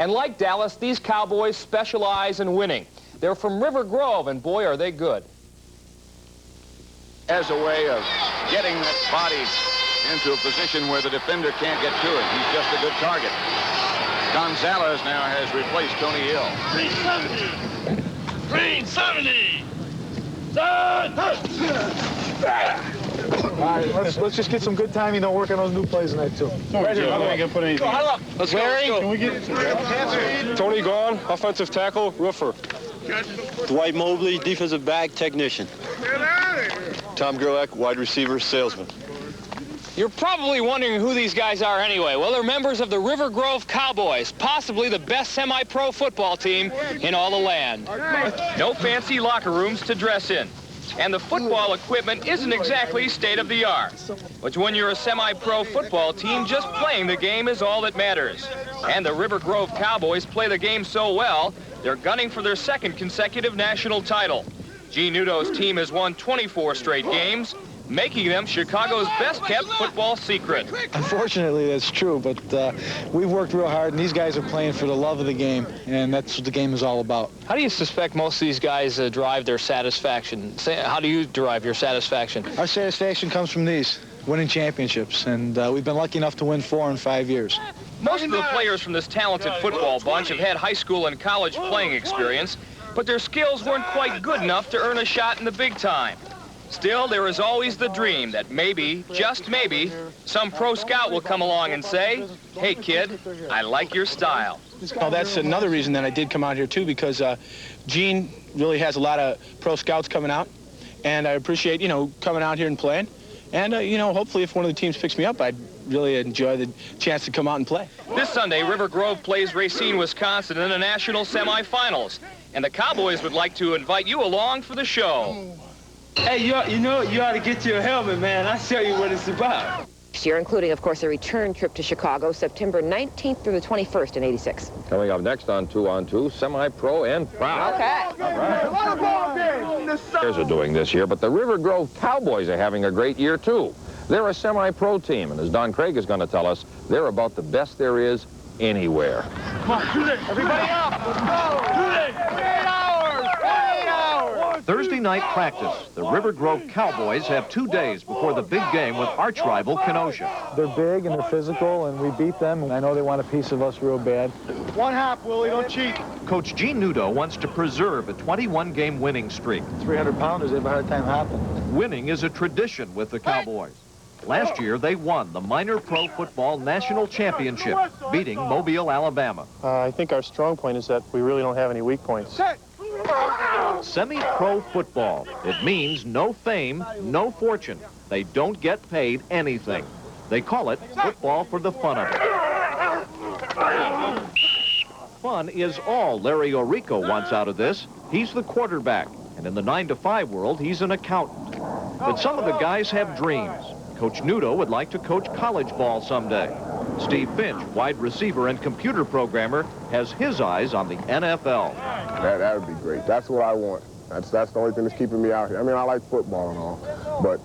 And like Dallas, these Cowboys specialize in winning. They're from River Grove, and boy, are they good. As a way of getting that body into a position where the defender can't get to it. He's just a good target. Gonzalez now has replaced Tony Hill. 370. 370. All right, let's just get some good time, work on those new plays tonight, too. Right here, I ain't gonna put anything. Let's go. Can we get Tony Gone, offensive tackle, roofer. Dwight Mobley, defensive back, technician. Tom Gerlach, wide receiver, salesman. You're probably wondering who these guys are anyway. Well, they're members of the River Grove Cowboys, possibly the best semi-pro football team in all the land. No fancy locker rooms to dress in. And the football equipment isn't exactly state-of-the-art. But when you're a semi-pro football team, just playing the game is all that matters. And the River Grove Cowboys play the game so well, they're gunning for their second consecutive national title. Gene Nudo's team has won 24 straight games, making them Chicago's best-kept football secret. Unfortunately, that's true, but we've worked real hard, and these guys are playing for the love of the game, and that's what the game is all about. How do you suspect most of these guys derive their satisfaction? How do you derive your satisfaction? Our satisfaction comes from these, winning championships, and we've been lucky enough to win 4 in 5 years. Most of the players from this talented football bunch have had high school and college playing experience, but their skills weren't quite good enough to earn a shot in the big time. Still, there is always the dream that maybe, just maybe, some pro scout will come along and say, "Hey, kid, I like your style." Well, that's another reason that I did come out here, too, because Gene really has a lot of pro scouts coming out, and I appreciate, coming out here and playing. And, hopefully if one of the teams picks me up, I'd really enjoy the chance to come out and play. This Sunday, River Grove plays Racine, Wisconsin in the national semifinals, and the Cowboys would like to invite you along for the show. Hey, you ought to get your helmet, man. I'll show you what it's about. Next year, including, of course, a return trip to Chicago, September 19th through the 21st in '86. Coming up next on 2 on 2, semi-pro and proud. Okay. All right. Players are doing this year, but the River Grove Cowboys are having a great year, too. They're a semi-pro team, and as Don Craig is going to tell us, they're about the best there is anywhere. Come on, shoot it. Everybody up. Let's go. Shoot it. 8 hours. 8 hours. Thursday night practice. The River Grove Cowboys have 2 days before the big game with arch-rival Kenosha. They're big and they're physical, and we beat them, and I know they want a piece of us real bad. 1 half, Willie. Don't cheat. Coach Gene Nudo wants to preserve a 21-game winning streak. 300-pounders, they have a hard time hopping. Winning is a tradition with the Cowboys. Last year, they won the Minor Pro Football National Championship, beating Mobile, Alabama. I think our strong point is that we really don't have any weak points. Semi-pro football. It means no fame, no fortune. They don't get paid anything. They call it football for the fun of it. Fun is all Larry Orico wants out of this. He's the quarterback, and in the 9-to-5 world, he's an accountant. But some of the guys have dreams. Coach Nudo would like to coach college ball someday. Steve Finch, wide receiver and computer programmer, has his eyes on the NFL. That would be great. That's what I want. That's the only thing that's keeping me out here. I mean, I like football and all, but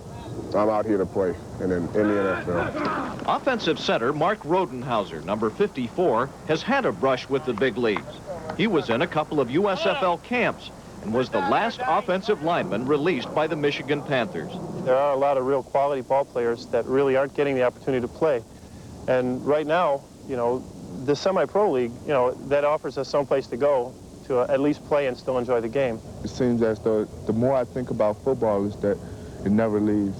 I'm out here to play in the NFL. Offensive center Mark Rodenhauser, number 54, has had a brush with the big leagues. He was in a couple of USFL camps and was the last offensive lineman released by the Michigan Panthers. There are a lot of real quality ball players that really aren't getting the opportunity to play. And right now, the semi-pro league, that offers us some place to go to at least play and still enjoy the game. It seems as though the more I think about football is that it never leaves.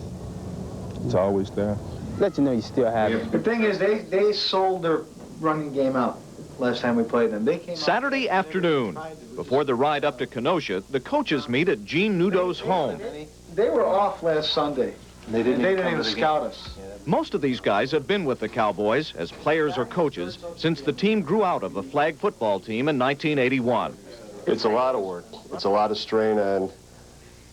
It's always there. Let you know you still have it. The thing is, they sold their running game out last time we played them. They came Saturday afternoon, before the ride up to Kenosha, the coaches meet at Gene Nudo's home. They were off last Sunday. They didn't even scout us. Most of these guys have been with the Cowboys as players or coaches since the team grew out of a flag football team in 1981. It's a lot of work. It's a lot of strain on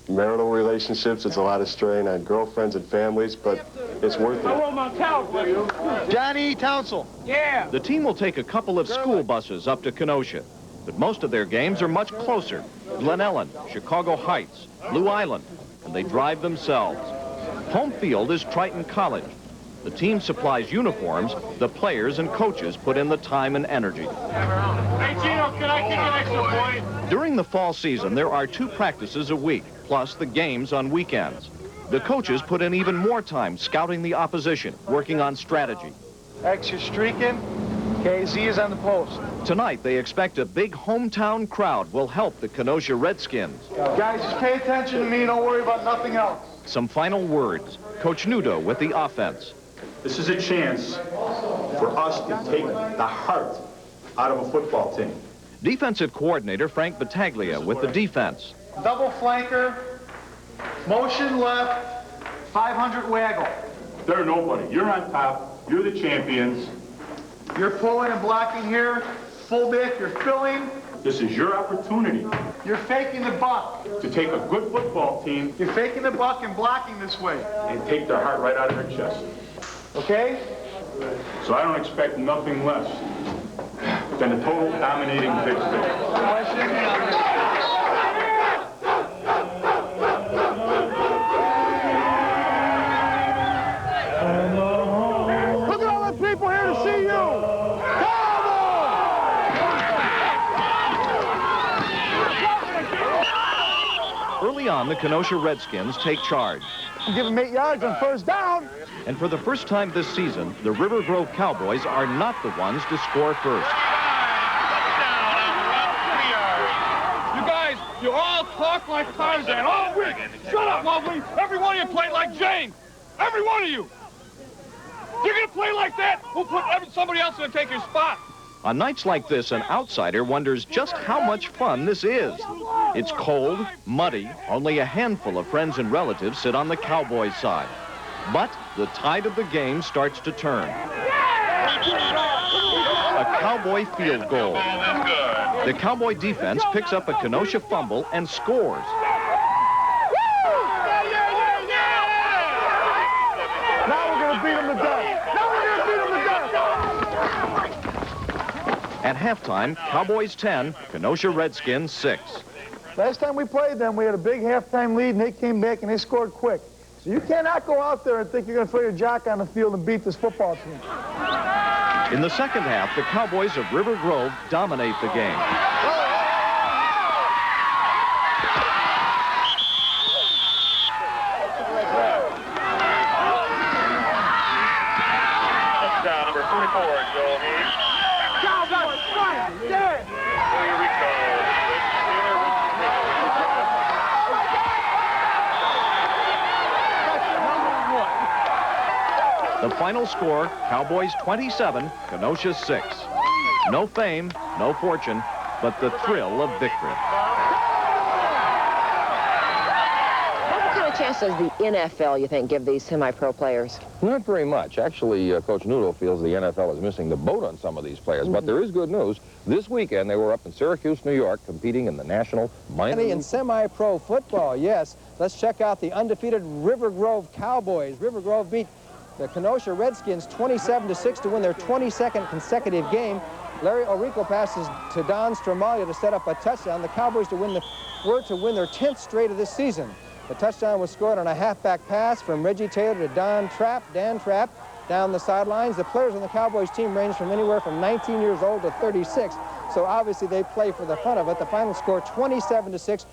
marital relationships. It's a lot of strain on girlfriends and families, but it's worth it. I want my Cowboys. Johnny Townsell. Yeah. The team will take a couple of school buses up to Kenosha, but most of their games are much closer. Glen Ellen, Chicago Heights, Blue Island, and they drive themselves. Home field is Triton College. The team supplies uniforms. The players and coaches put in the time and energy. Hey, Gino, can I kick an extra point? During the fall season, there are 2 practices a week, plus the games on weekends. The coaches put in even more time scouting the opposition, working on strategy. X, you're streaking. Okay, Z is on the post. Tonight, they expect a big hometown crowd will help the Kenosha Redskins. Guys, just pay attention to me. Don't worry about nothing else. Some final words. Coach Nudo with the offense. This is a chance for us to take the heart out of a football team. Defensive coordinator Frank Battaglia with the defense. Double flanker, motion left, 500 waggle. They're nobody. You're on top. You're the champions. You're pulling and blocking here. Fullback, you're filling. This is your opportunity You're faking the buck. to take a good football team You're faking the buck and blocking this way. and take their heart right out of their chest. Okay? So I don't expect nothing less than a total dominating victory. Look at all the people here to see you. Early on, the Kenosha Redskins take charge. Give him 8 yards on first down. And for the first time this season, the River Grove Cowboys are not the ones to score first. You guys, you all talk like Tarzan all week. Shut up, Lovely. Every one of you played like Jane. Every one of you. You're going to play like that, we'll put somebody else in to take your spot. On nights like this, an outsider wonders just how much fun this is. It's cold, muddy, only a handful of friends and relatives sit on the Cowboys' side. But the tide of the game starts to turn. A Cowboy field goal. The Cowboy defense picks up a Kenosha fumble and scores. Now we're going to beat them to death. Now we're going to beat them to death. At halftime, Cowboys 10, Kenosha Redskins 6. Last time we played them, we had a big halftime lead, and they came back and they scored quick. So you cannot go out there and think you're going to throw your jock on the field and beat this football team. In the second half, the Cowboys of River Grove dominate the game. Touchdown, number 44, Joel Hayes. Cowboys, right there. The final score, Cowboys 27, Kenosha 6. No fame, no fortune, but the thrill of victory. What kind of chance does the NFL, you think, give these semi-pro players? Not very much. Actually, Coach Nudo feels the NFL is missing the boat on some of these players. But there is good news. This weekend, they were up in Syracuse, New York, competing in the National Minor League. In semi-pro football, yes. Let's check out the undefeated River Grove Cowboys. River Grove beat the Kenosha Redskins 27-6 to win their 22nd consecutive game. Larry Orico passes to Don Stramalia to set up a touchdown. The Cowboys were to win their 10th straight of this season. The touchdown was scored on a halfback pass from Reggie Taylor to Dan Trapp down the sidelines. The players on the Cowboys team range from anywhere from 19 years old to 36. So obviously they play for the fun of it. The final score 27-6.